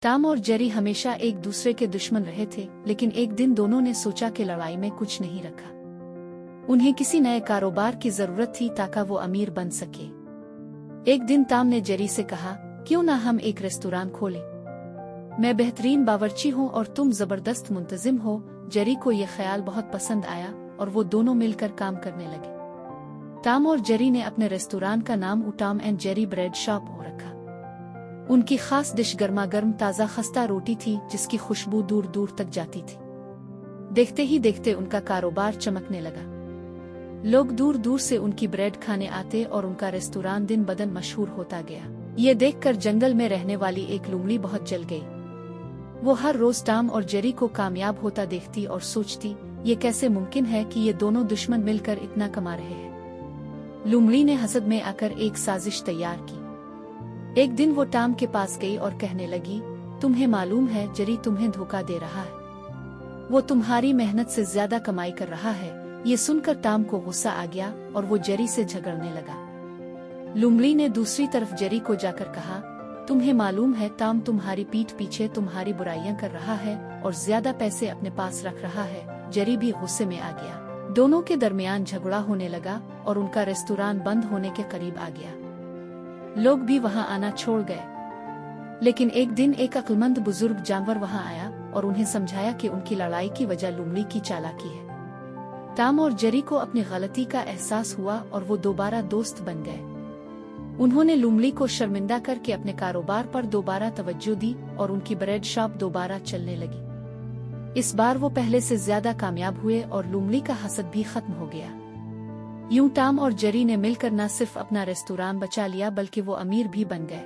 Tom और Jerry हमेशा एक दूसरे के दुश्मन रहे थे, लेकिन एक दिन दोनों ने सोचा कि लड़ाई में कुछ नहीं रखा। उन्हें किसी नए कारोबार की जरूरत थी ताकि वो अमीर बन सके। एक दिन टॉम ने जेरी से कहा, क्यों ना हम एक रेस्तोरां खोलें? मैं बेहतरीन बावर्ची हूँ और तुम जबरदस्त मुंतजिम हो। जेरी को यह ख्याल बहुत पसंद आया और वो दोनों मिलकर काम करने लगे। टॉम और जेरी ने अपने रेस्तोरां का नाम Tom and Jerry bread shop रखा। उनकी खास डिश गर्मा गर्म ताज़ा खस्ता रोटी थी, जिसकी खुशबू दूर दूर तक जाती थी। देखते ही देखते उनका कारोबार चमकने लगा। लोग दूर दूर से उनकी ब्रेड खाने आते और उनका रेस्तोरां दिन ब दिन मशहूर होता गया। ये देखकर जंगल में रहने वाली एक लोमड़ी बहुत जल गई। वो हर रोज टॉम और जेरी को कामयाब होता देखती और सोचती, ये कैसे मुमकिन है कि ये दोनों दुश्मन मिलकर इतना कमा रहे हैं। लोमड़ी ने हसद में आकर एक साजिश तैयार की। एक दिन वो टॉम के पास गई और कहने लगी, तुम्हें मालूम है जेरी तुम्हें धोखा दे रहा है। वो तुम्हारी मेहनत से ज्यादा कमाई कर रहा है। ये सुनकर टॉम को गुस्सा आ गया और वो जेरी से झगड़ने लगा। लोमड़ी ने दूसरी तरफ जेरी को जाकर कहा, तुम्हें मालूम है टॉम तुम्हारी पीठ पीछे तुम्हारी बुराइयां कर रहा है और ज्यादा पैसे अपने पास रख रहा है। जेरी भी गुस्से में आ गया। दोनों के दरमियान झगड़ा होने लगा और उनका रेस्तोरां बंद होने के करीब आ गया। लोग भी वहां आना छोड़ गए। लेकिन एक दिन एक अक्लमंद बुजुर्ग जानवर वहां आया और उन्हें समझाया कि उनकी लड़ाई की वजह लोमड़ी की चालाकी है। टॉम और जेरी को अपनी गलती का एहसास हुआ और वो दोबारा दोस्त बन गए। उन्होंने लोमड़ी को शर्मिंदा करके अपने कारोबार पर दोबारा तवज्जो दी और उनकी ब्रेड शॉप दोबारा चलने लगी। इस बार वो पहले से ज्यादा कामयाब हुए और लोमड़ी का हसद भी खत्म हो गया। यूं टॉम और जेरी ने मिलकर न सिर्फ अपना रेस्तोरां बचा लिया, बल्कि वो अमीर भी बन गए।